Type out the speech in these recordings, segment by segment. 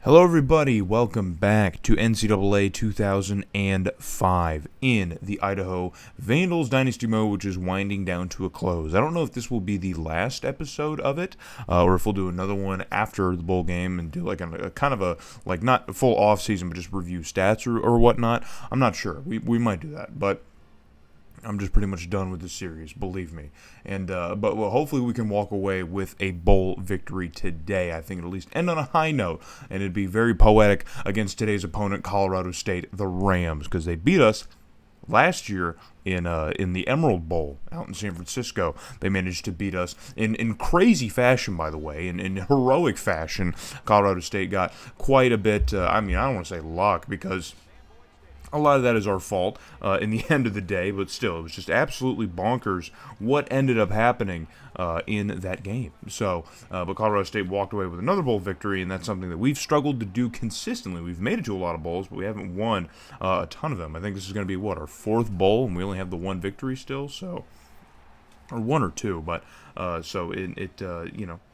Hello everybody, welcome back to NCAA 2005 in the Idaho Vandals Dynasty mode, which is winding down to a close. I don't know if this will be the last episode of it, or if we'll do another one after the bowl game and do like a kind of a, like not a full off season, but just review stats or whatnot. I'm not sure. We might do that, but I'm just pretty much done with this series, believe me. And but hopefully we can walk away with a bowl victory today. I think it'll at least end on a high note, and it'd be very poetic against today's opponent, Colorado State, the Rams, because they beat us last year in the Emerald Bowl out in San Francisco. They managed to beat us in crazy fashion, by the way, in heroic fashion. Colorado State got quite a bit. I don't want to say luck, because a lot of that is our fault in the end of the day, but still, it was just absolutely bonkers what ended up happening in that game. So, but Colorado State walked away with another bowl victory, and that's something that we've struggled to do consistently. We've made it to a lot of bowls, but we haven't won a ton of them. I think this is going to be, our fourth bowl, and we only have the one victory still, so, or one or two, but so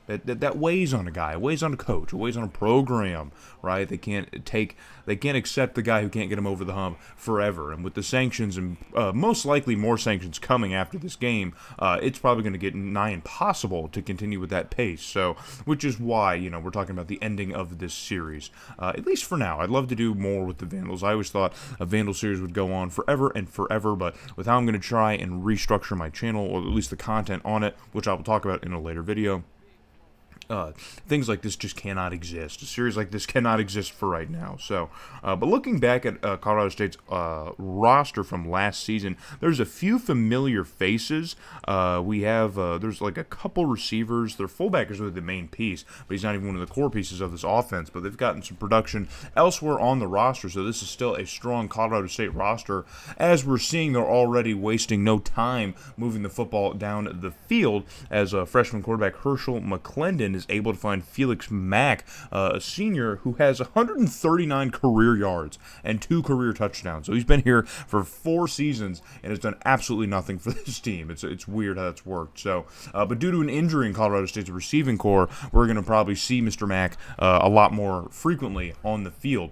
that weighs on a guy, it weighs on a coach, it weighs on a program, right? They can't accept the guy who can't get him over the hump forever. And with the sanctions and most likely more sanctions coming after this game, it's probably going to get nigh impossible to continue with that pace. So, which is why we're talking about the ending of this series, at least for now. I'd love to do more with the Vandals. I always thought a Vandal series would go on forever and forever, but with how I'm going to try and restructure my channel, or at least the content on it, which I will talk about in a later video, things like this just cannot exist. A series like this cannot exist for right now. So, but looking back at Colorado State's roster from last season, there's a few familiar faces. We have there's like a couple receivers. Their fullback is really the main piece, but he's not even one of the core pieces of this offense. But they've gotten some production elsewhere on the roster, so this is still a strong Colorado State roster. As we're seeing, they're already wasting no time moving the football down the field, as freshman quarterback Herschel McClendon is able to find Felix Mack, a senior who has 139 career yards and 2 career touchdowns. So he's been here for 4 seasons and has done absolutely nothing for this team. It's weird how that's worked. So, but due to an injury in Colorado State's receiving core, we're going to probably see Mr. Mack a lot more frequently on the field,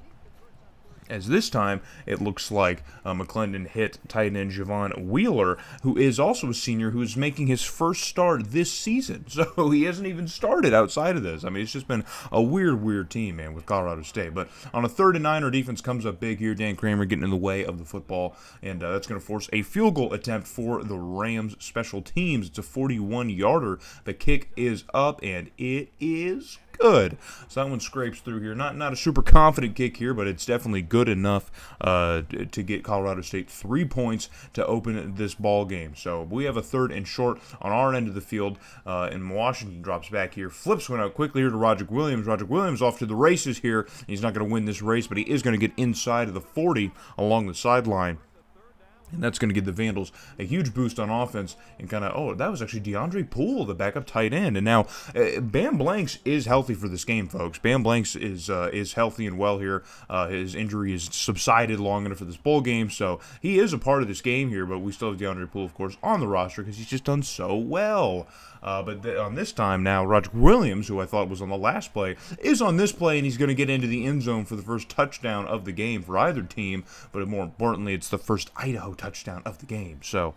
as this time it looks like McClendon hit tight end Javon Wheeler, who is also a senior who is making his first start this season. So he hasn't even started outside of this. I mean, it's just been a weird team, man, with Colorado State. But on a 3rd and 9, our defense comes up big here. Dan Kramer getting in the way of the football, and that's going to force a field goal attempt for the Rams special teams. It's a 41-yarder. The kick is up, and it is good. So that one scrapes through here. Not a super confident kick here, but it's definitely good enough to get Colorado State 3 points to open this ball game. So we have a 3rd and short on our end of the field, and Washington drops back here, flips one out quickly here to Roderick Williams. Roderick Williams off to the races here. He's not going to win this race, but he is going to get inside of the 40 along the sideline. And that's going to give the Vandals a huge boost on offense, and that was actually DeAndre Poole, the backup tight end. And now Bam Blanks is healthy for this game, folks. Bam Blanks is healthy and well here. His injury is subsided long enough for this bowl game, so he is a part of this game here, but we still have DeAndre Poole, of course, on the roster because he's just done so well. But on this time now, Roger Williams, who I thought was on the last play, is on this play, and he's going to get into the end zone for the first touchdown of the game for either team. But more importantly, it's the first Idaho touchdown of the game. So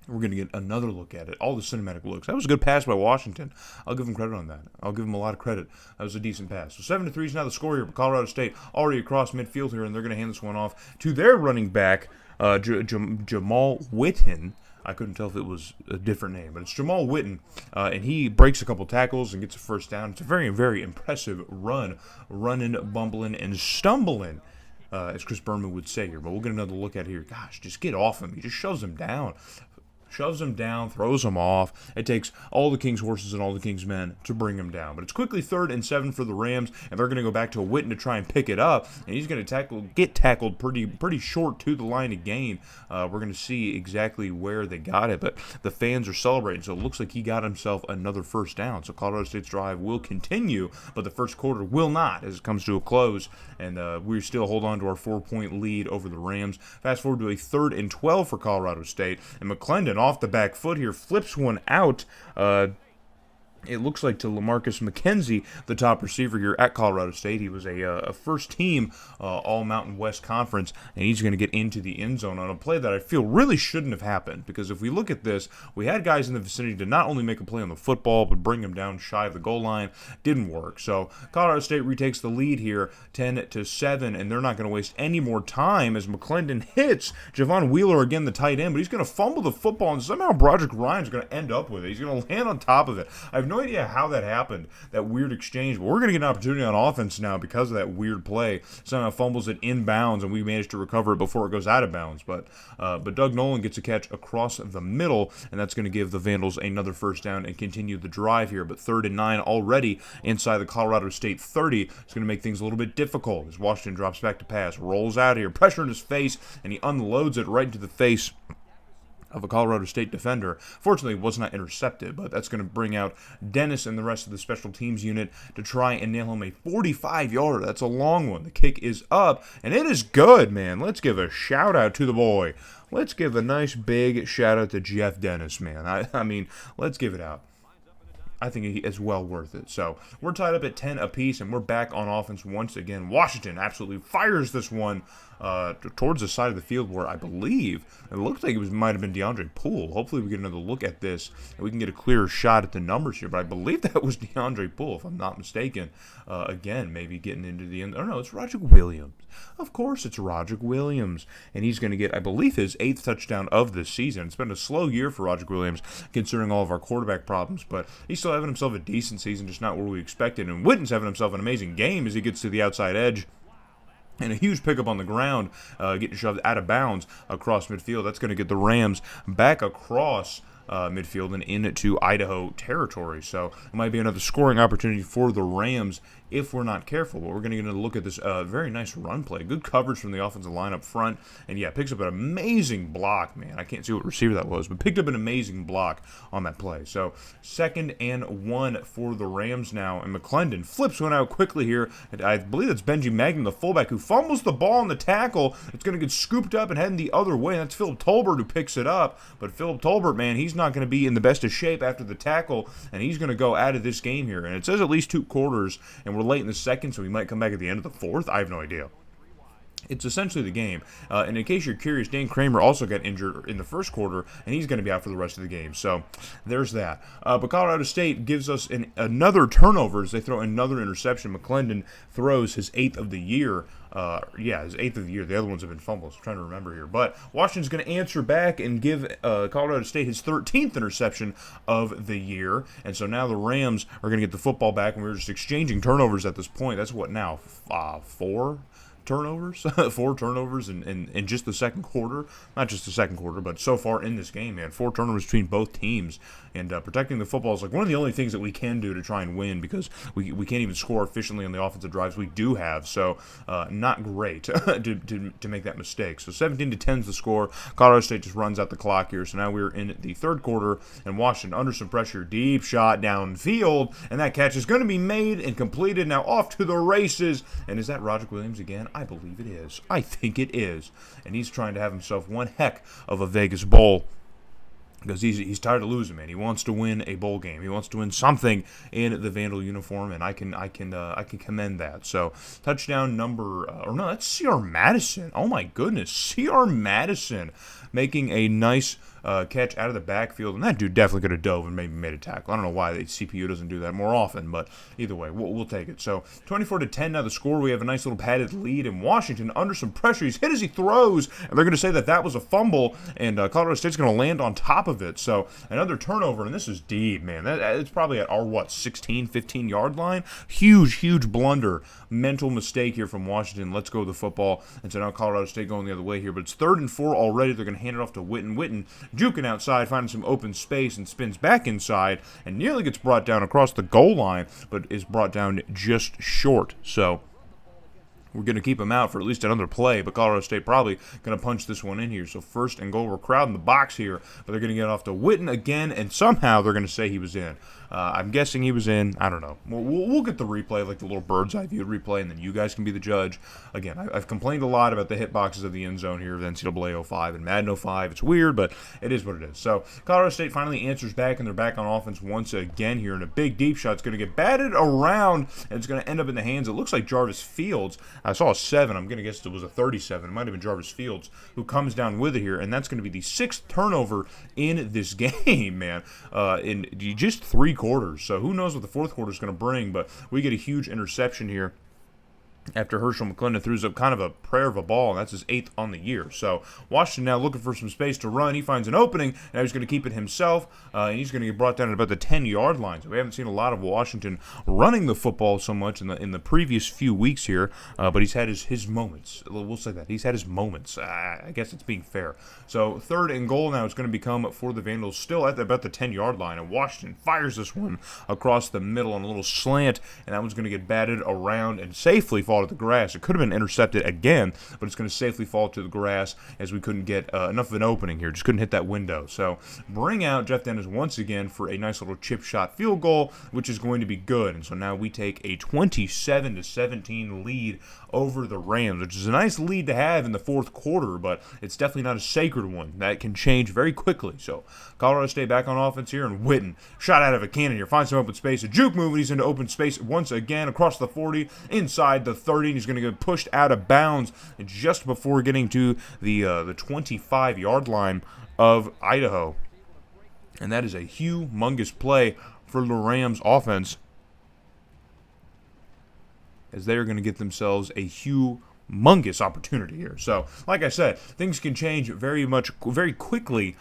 we're going to get another look at it. All the cinematic looks. That was a good pass by Washington. I'll give him credit on that. I'll give him a lot of credit. That was a decent pass. So 7-3 is now the score here. But Colorado State already across midfield here, and they're going to hand this one off to their running back, Jamal Witten. I couldn't tell if it was a different name, but it's Jamal Witten, and he breaks a couple tackles and gets a first down. It's a very impressive run, running, bumbling, and stumbling, as Chris Berman would say here. But we'll get another look at it here. Gosh, just get off him. He just shoves him down. Shoves him down, throws him off. It takes all the King's horses and all the King's men to bring him down. But it's quickly 3rd and 7 for the Rams, and they're going to go back to a Witten to try and pick it up. And he's going to get tackled pretty short to the line of gain. We're going to see exactly where they got it, but the fans are celebrating. So it looks like he got himself another first down. So Colorado State's drive will continue, but the first quarter will not as it comes to a close. And we still hold on to our 4-point lead over the Rams. Fast forward to a 3rd and 12 for Colorado State, and McClendon off the back foot here flips one out it looks like to LaMarcus McKenzie, the top receiver here at Colorado State. He was a first-team All-Mountain West Conference, and he's going to get into the end zone on a play that I feel really shouldn't have happened, because if we look at this, we had guys in the vicinity to not only make a play on the football, but bring him down shy of the goal line. Didn't work. So Colorado State retakes the lead here, 10-7, and they're not going to waste any more time as McClendon hits Javon Wheeler again, the tight end, but he's going to fumble the football, and somehow Broderick Ryan's going to end up with it. He's going to land on top of it. I have no idea how that happened, that weird exchange, but we're going to get an opportunity on offense now because of that weird play. Somehow fumbles it inbounds, and we managed to recover it before it goes out of bounds. But Doug Nolan gets a catch across the middle, and that's going to give the Vandals another first down and continue the drive here. But 3rd and 9 already inside the Colorado State 30. It's going to make things a little bit difficult as Washington drops back to pass, rolls out here, pressure in his face, and he unloads it right into the face of a Colorado State defender. Fortunately, it was not intercepted, but that's going to bring out Dennis and the rest of the special teams unit to try and nail him a 45-yarder. That's a long one. The kick is up, and it is good, man. Let's give a shout-out to the boy. Let's give a nice big shout-out to Jeff Dennis, man. I mean, let's give it out. I think he is well worth it. So we're tied up at 10 apiece, and we're back on offense once again. Washington absolutely fires this one towards the side of the field where I believe it looked like it might have been DeAndre Poole. Hopefully we get another look at this and we can get a clearer shot at the numbers here. But I believe that was DeAndre Poole, if I'm not mistaken. Again, maybe getting into the end. Oh, no, it's Roderick Williams. Of course it's Roderick Williams. And he's going to get, I believe, his 8th touchdown of the season. It's been a slow year for Roderick Williams considering all of our quarterback problems. But he's still having himself a decent season, just not where we expected. And Witten's having himself an amazing game as he gets to the outside edge. And a huge pickup on the ground, getting shoved out of bounds across midfield. That's going to get the Rams back across midfield and into Idaho territory. So it might be another scoring opportunity for the Rams if we're not careful. But we're going to get a look at this very nice run play. Good coverage from the offensive line up front. And, yeah, picks up an amazing block, man. I can't see what receiver that was, but picked up an amazing block on that play. So 2nd and 1 for the Rams now. And McClendon flips one out quickly here. And I believe it's Benji Magnum, the fullback, who fumbles the ball on the tackle. It's going to get scooped up and heading the other way. That's Philip Tolbert who picks it up. But Philip Tolbert, man, he's not going to be in the best of shape after the tackle. And he's going to go out of this game here. And it says at least 2 quarters. And we're late in the 2nd, so he might come back at the end of the 4th. I have no idea. It's essentially the game. And in case you're curious, Dan Kramer also got injured in the 1st quarter, and he's going to be out for the rest of the game. So there's that. But Colorado State gives us another turnover as they throw another interception. McClendon throws his 8th of the year. His 8th of the year. The other ones have been fumbles. I'm trying to remember here. But Washington's going to answer back and give Colorado State his 13th interception of the year. And so now the Rams are going to get the football back, and we're just exchanging turnovers at this point. That's what now? 4 turnovers? 4 turnovers in just the 2nd quarter. Not just the 2nd quarter, but so far in this game, man. 4 turnovers between both teams. And protecting the football is like one of the only things that we can do to try and win, because we can't even score efficiently on the offensive drives we do have. So not great to make that mistake. So 17-10 is the score. Colorado State just runs out the clock here. So now we're in the 3rd quarter, and Washington under some pressure. Deep shot downfield, and that catch is going to be made and completed. Now off to the races. And is that Roderick Williams again? I believe it is. I think it is. And he's trying to have himself one heck of a Vegas Bowl, because he's tired of losing, man. He wants to win a bowl game. He wants to win something in the Vandal uniform, and I can commend that. So touchdown number, that's C.R. Madison. Oh my goodness, C.R. Madison making a nice catch out of the backfield, and that dude definitely could have dove and maybe made a tackle. I don't know why the CPU doesn't do that more often, but either way, we'll take it. So 24-10 now the score. We have a nice little padded lead, and Washington under some pressure. He's hit as he throws, and they're going to say that was a fumble, and Colorado State's going to land on top of it. So another turnover, and this is deep, man. It's probably at our 16, 15-yard line. Huge blunder, mental mistake here from Washington. Let's go with the football. And so now Colorado State going the other way here, but it's 3rd and 4 already. They're going to hand it off to Witten, juking outside, finding some open space, and spins back inside, and nearly gets brought down across the goal line, but is brought down just short. So we're going to keep him out for at least another play, but Colorado State probably going to punch this one in here. So 1st and goal, we're crowding the box here, but they're going to get off to Witten again, and somehow they're going to say he was in. I'm guessing he was in. I don't know. We'll get the replay, like the little bird's eye view replay, and then you guys can be the judge. Again, I've complained a lot about the hitboxes of the end zone here of NCAA05 and Madden 05. It's weird, but it is what it is. So Colorado State finally answers back, and they're back on offense once again here, and a big deep shot. It's going to get batted around, and it's going to end up in the hands. It looks like Jarvis Fields. I saw a 7. I'm going to guess it was a 37. It might have been Jarvis Fields who comes down with it here, and that's going to be the 6th turnover in this game, man, in just 3 quarters. So who knows what the 4th quarter is going to bring, but we get a huge interception here after Herschel McClendon throws up kind of a prayer of a ball, and that's his 8th on the year. So Washington now looking for some space to run. He finds an opening, and he's going to keep it himself, and he's going to get brought down at about the 10-yard line. So we haven't seen a lot of Washington running the football so much in the previous few weeks here, but he's had his moments. We'll say that. He's had his moments. I guess it's being fair. So 3rd and goal now is going to become for the Vandals still at about the 10-yard line, and Washington fires this one across the middle on a little slant, and that one's going to get batted around and safely fall to the grass. It could have been intercepted again, but it's going to safely fall to the grass as we couldn't get enough of an opening here. Just couldn't hit that window. So bring out Jeff Dennis once again for a nice little chip shot field goal, which is going to be good. And so now we take a 27-17 lead over the Rams, which is a nice lead to have in the 4th quarter, but it's definitely not a sacred one. That can change very quickly. So Colorado State back on offense here, and Witten shot out of a cannon here. Finds some open space. A juke move, and he's into open space once again across the 40, inside the 30, and he's going to get pushed out of bounds just before getting to the 25-yard line of Idaho. And that is a humongous play for the Rams offense, as they are going to get themselves a humongous opportunity here. So, like I said, things can change very quickly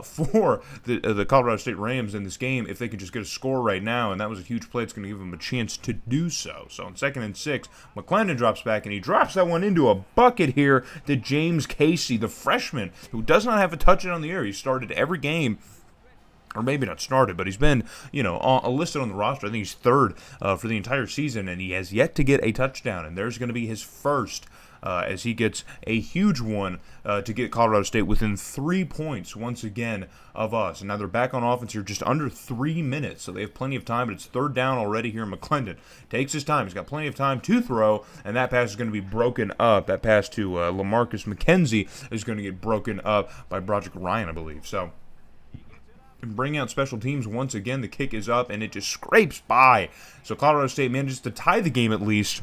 for the Colorado State Rams in this game if they can just get a score right now, and that was a huge play. It's going to give them a chance to do so. So, on 2nd and 6, McClendon drops back, and he drops that one into a bucket here to James Casey, the freshman, who does not have a touchdown on the air. He started every game, or maybe not started, but he's been, listed on the roster. I think he's 3rd for the entire season, and he has yet to get a touchdown. And there's going to be his first as he gets a huge one to get Colorado State within 3 points once again of us. And now they're back on offense here just under 3 minutes, so they have plenty of time, but it's 3rd down already here. McClendon takes his time. He's got plenty of time to throw, and that pass is going to be broken up. That pass to LaMarcus McKenzie is going to get broken up by Broderick Ryan, I believe. So bring out special teams once again. The kick is up, and it just scrapes by. So Colorado State manages to tie the game at least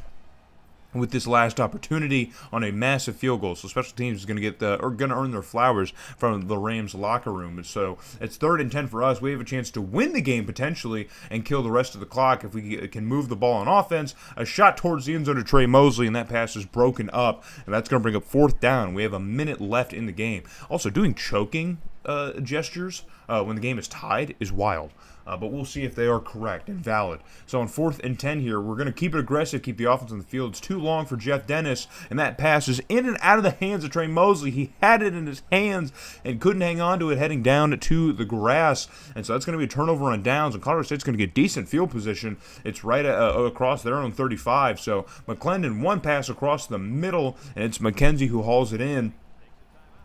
with this last opportunity on a massive field goal. So special teams is going to get going to earn their flowers from the Rams locker room. So it's 3rd and 10 for us. We have a chance to win the game potentially and kill the rest of the clock if we can move the ball on offense. A shot towards the end zone to Trey Mosley, and that pass is broken up, and that's going to bring up 4th down. We have a minute left in the game. Also, doing choking gestures when the game is tied is wild. But we'll see if they are correct and valid. So on 4th and 10 here, we're going to keep it aggressive, keep the offense on the field. It's too long for Jeff Dennis, and that pass is in and out of the hands of Trey Mosley. He had it in his hands and couldn't hang on to it heading down to the grass. And so that's going to be a turnover on downs, and Colorado State's going to get decent field position. It's right across their own 35. So McClendon, one pass across the middle, and it's McKenzie who hauls it in.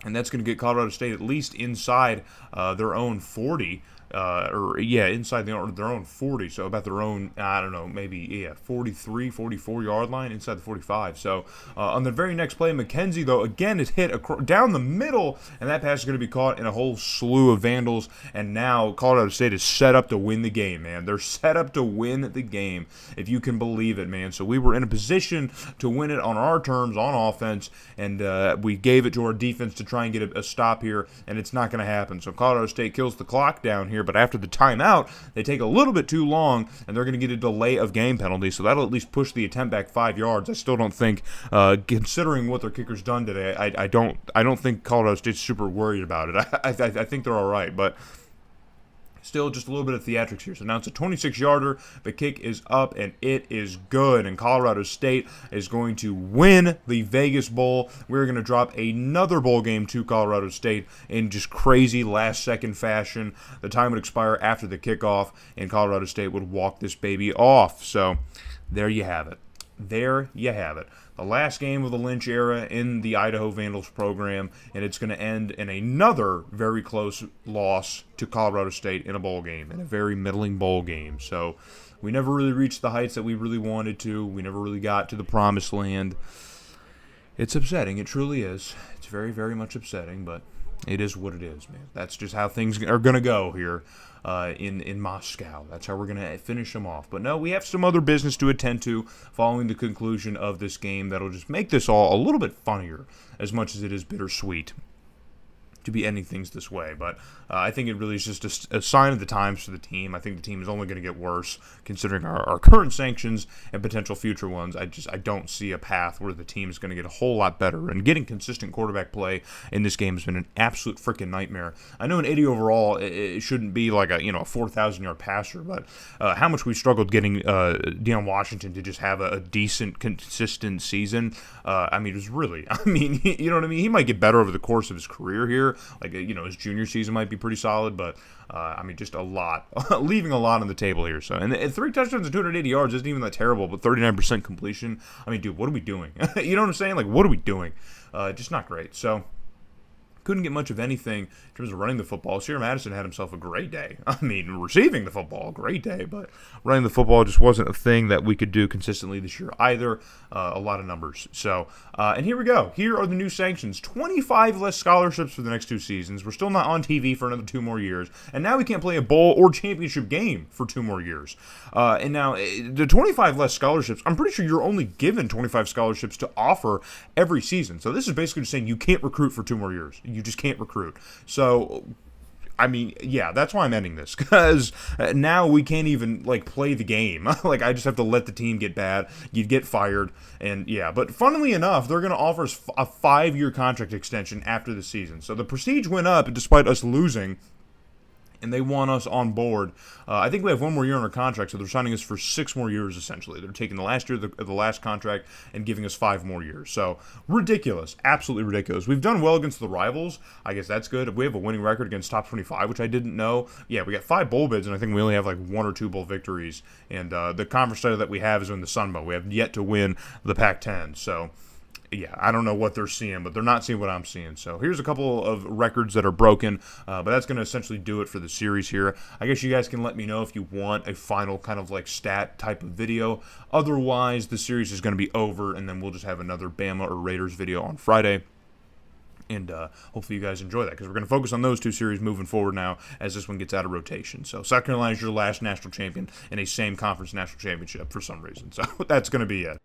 And that's going to get Colorado State at least inside their own 40. Inside their own 40, so about their own, 43, 44-yard line, inside the 45. So on the very next play, McKenzie, though, again is hit down the middle, and that pass is going to be caught in a whole slew of Vandals, and now Colorado State is set up to win the game, man. They're set up to win the game, if you can believe it, man. So we were in a position to win it on our terms, on offense, and we gave it to our defense to try and get a stop here, and it's not going to happen. So Colorado State kills the clock down here, but after the timeout, they take a little bit too long, and they're going to get a delay of game penalty, so that'll at least push the attempt back 5 yards. I still don't think, considering what their kicker's done today, I don't think Colorado State's super worried about it. I think they're all right, but still just a little bit of theatrics here. So now it's a 26-yarder. The kick is up, and it is good. And Colorado State is going to win the Vegas Bowl. We're going to drop another bowl game to Colorado State in just crazy last-second fashion. The time would expire after the kickoff, and Colorado State would walk this baby off. So there you have it. there you have it. The last game of the Lynch era in the Idaho Vandals program, and it's going to end in another very close loss to Colorado State in a bowl game, in a very middling bowl game. So we never really reached the heights that we really wanted to. We never really got to the promised land. It's upsetting. It truly is. It's very, very much upsetting, but it is what it is, man. That's just how things are going to go here in Moscow. That's how we're going to finish them off. But no, we have some other business to attend to following the conclusion of this game that'll just make this all a little bit funnier, as much as it is bittersweet to be ending things this way. But I think it really is just a sign of the times for the team. I think the team is only going to get worse considering our current sanctions and potential future ones. I don't see a path where the team is going to get a whole lot better. And getting consistent quarterback play in this game has been an absolute freaking nightmare. I know an 80 overall, it shouldn't be like a 4,000-yard passer, but how much we struggled getting Deion Washington to just have a decent, consistent season. It was really, you know what I mean? He might get better over the course of his career here. Like, his junior season might be pretty solid, but, just a lot, leaving a lot on the table here. So, and 3 touchdowns and 280 yards isn't even that terrible, but 39% completion. Dude, what are we doing? You know what I'm saying? Like, what are we doing? Just not great. So, couldn't get much of anything in terms of running the football. Sierra Madison had himself a great day. Receiving the football, great day, but running the football just wasn't a thing that we could do consistently this year either. A lot of numbers. So, and here we go. Here are the new sanctions. 25 less scholarships for the next 2 seasons. We're still not on TV for another 2 more years. And now we can't play a bowl or championship game for 2 more years. And now, the 25 less scholarships, I'm pretty sure you're only given 25 scholarships to offer every season. So this is basically just saying you can't recruit for 2 more years. You just can't recruit. So, that's why I'm ending this, because now we can't even, play the game. I just have to let the team get bad. You'd get fired, and But funnily enough, they're going to offer us a 5-year contract extension after the season. So the prestige went up despite us losing, and they want us on board. I think we have 1 more year on our contract, so they're signing us for 6 more years, essentially. They're taking the last year of the last contract and giving us 5 more years. So, ridiculous. Absolutely ridiculous. We've done well against the rivals. I guess that's good. We have a winning record against top 25, which I didn't know. Yeah, we got 5 bowl bids, and I think we only have 1 or 2 bowl victories. And the conference title that we have is in the Sun Bowl. We have yet to win the Pac-10, so I don't know what they're seeing, but they're not seeing what I'm seeing. So here's a couple of records that are broken, but that's going to essentially do it for the series here. I guess you guys can let me know if you want a final kind of stat type of video. Otherwise, the series is going to be over, and then we'll just have another Bama or Raiders video on Friday. And hopefully you guys enjoy that, because we're going to focus on those 2 series moving forward now as this one gets out of rotation. So South Carolina is your last national champion in a same conference national championship for some reason. So that's going to be it.